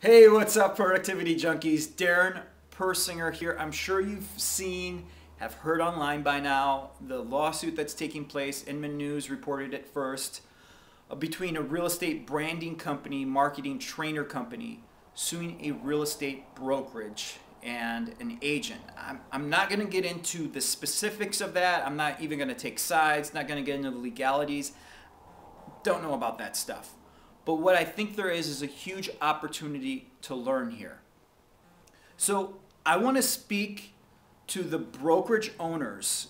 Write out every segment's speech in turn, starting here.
Hey, what's up, productivity junkies? Darren Persinger here. I'm sure you've seen, have heard online by now, the lawsuit that's taking place. Inman News reported it first, between a real estate branding company, marketing trainer company, suing a real estate brokerage and an agent. I'm not going to get into the specifics of that. I'm not even going to take sides, not going to get into the legalities. Don't know about that stuff. But what I think there is a huge opportunity to learn here. So I want to speak to the brokerage owners,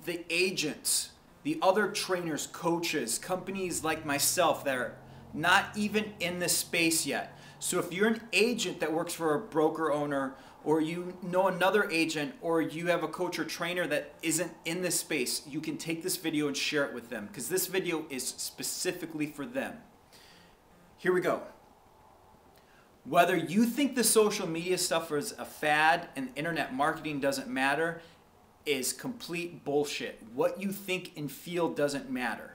the agents, the other trainers, coaches, companies like myself that are not even in this space yet. So if you're an agent that works for a broker owner, or you know another agent, or you have a coach or trainer that isn't in this space, you can take this video and share it with them, because this video is specifically for them. Here we go. Whether you think the social media stuff is a fad and internet marketing doesn't matter is complete bullshit. What you think and feel doesn't matter.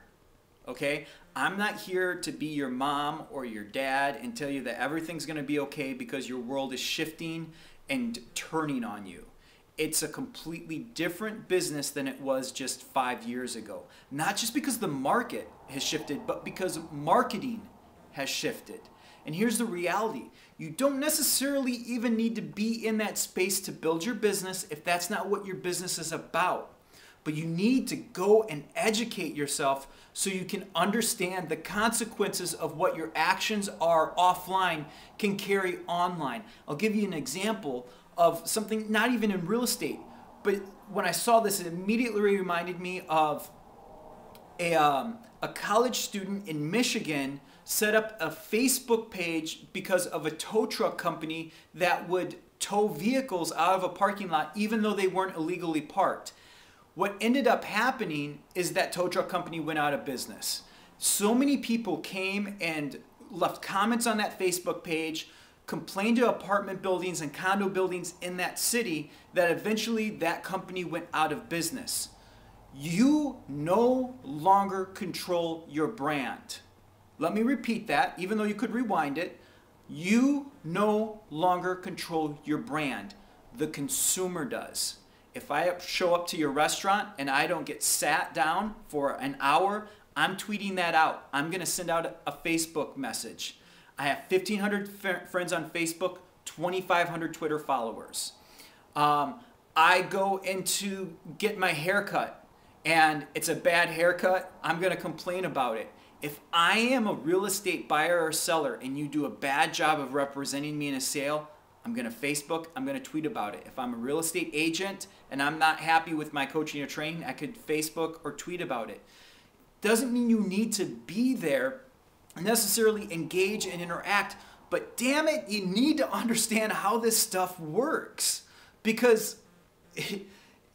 Okay? I'm not here to be your mom or your dad and tell you that everything's going to be okay because your world is shifting and turning on you. It's a completely different business than it was just 5 years ago. Not just because the market has shifted, but because marketing has shifted. And here's the reality. You don't necessarily even need to be in that space to build your business if that's not what your business is about. But you need to go and educate yourself so you can understand the consequences of what your actions are offline can carry online. I'll give you an example of something not even in real estate, but when I saw this, it immediately reminded me of a college student in Michigan set up a Facebook page because of a tow truck company that would tow vehicles out of a parking lot even though they weren't illegally parked. What ended up happening is that tow truck company went out of business. So many people came and left comments on that Facebook page, complained to apartment buildings and condo buildings in that city, that eventually that company went out of business. You no longer control your brand. Let me repeat that, even though you could rewind it. You no longer control your brand. The consumer does. If I show up to your restaurant and I don't get sat down for an hour, I'm tweeting that out. I'm going to send out a Facebook message. I have 1,500 friends on Facebook, 2,500 Twitter followers. I go in to get my haircut and it's a bad haircut, I'm going to complain about it. If I am a real estate buyer or seller and you do a bad job of representing me in a sale, I'm going to Facebook, I'm going to tweet about it. If I'm a real estate agent and I'm not happy with my coaching or training, I could Facebook or tweet about it. Doesn't mean you need to be there and necessarily engage and interact, but damn it, you need to understand how this stuff works, because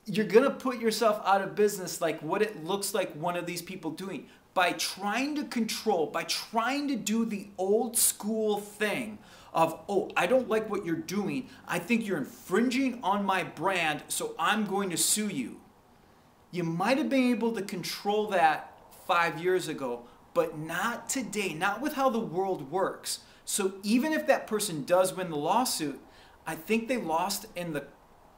you're going to put yourself out of business like what it looks like one of these people doing. By trying to control, by trying to do the old school thing of, oh, I don't like what you're doing. I think you're infringing on my brand, so I'm going to sue you. You might have been able to control that 5 years ago, but not today, not with how the world works. So even if that person does win the lawsuit, I think they lost in the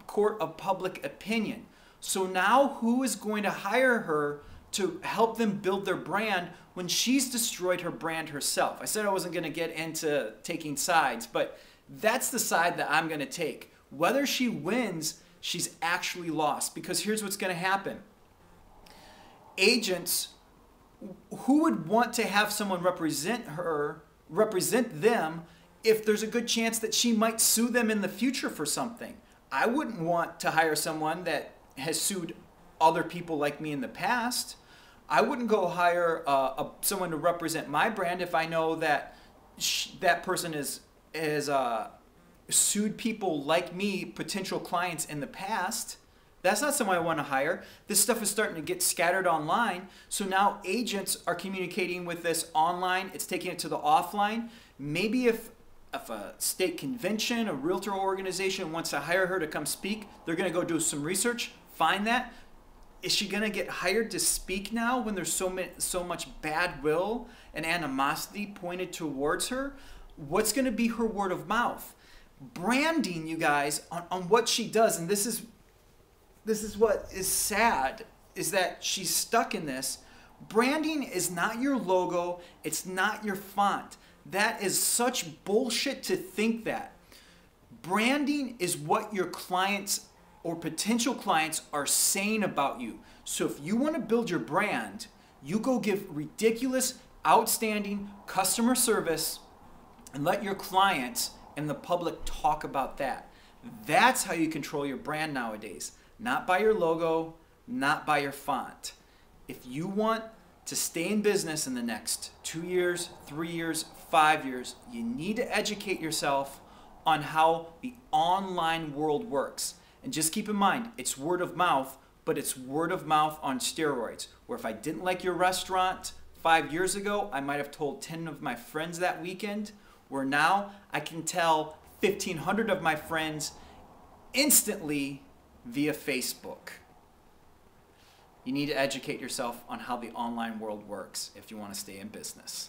court of public opinion. So now who is going to hire her to help them build their brand when she's destroyed her brand herself? I said I wasn't going to get into taking sides, but that's the side that I'm going to take. Whether she wins, she's actually lost, because here's what's going to happen. Agents, who would want to have someone represent them if there's a good chance that she might sue them in the future for something? I wouldn't want to hire someone that has sued other people like me in the past. I wouldn't go hire someone to represent my brand if I know that that person has sued people like me, potential clients in the past. That's not someone I want to hire. This stuff is starting to get scattered online. So now agents are communicating with this online. It's taking it to the offline. Maybe if a state convention, a realtor organization wants to hire her to come speak, they're going to go do some research, find that. Is she going to get hired to speak now when there's so much bad will and animosity pointed towards her? what's going to be her word of mouth? Branding, you guys, on what she does, and this is what is sad, is that she's stuck in this. Branding is not your logo. It's not your font. That is such bullshit to think that. Branding is what your clients or potential clients are saying about you. So if you want to build your brand, you go give ridiculous, outstanding customer service and let your clients and the public talk about that. That's how you control your brand nowadays. Not by your logo, not by your font. If you want to stay in business in the next 2 years, 3 years, 5 years, you need to educate yourself on how the online world works. And just keep in mind, it's word of mouth, but it's word of mouth on steroids. Where if I didn't like your restaurant 5 years ago, I might have told 10 of my friends that weekend, where now I can tell 1,500 of my friends instantly via Facebook. You need to educate yourself on how the online world works if you want to stay in business.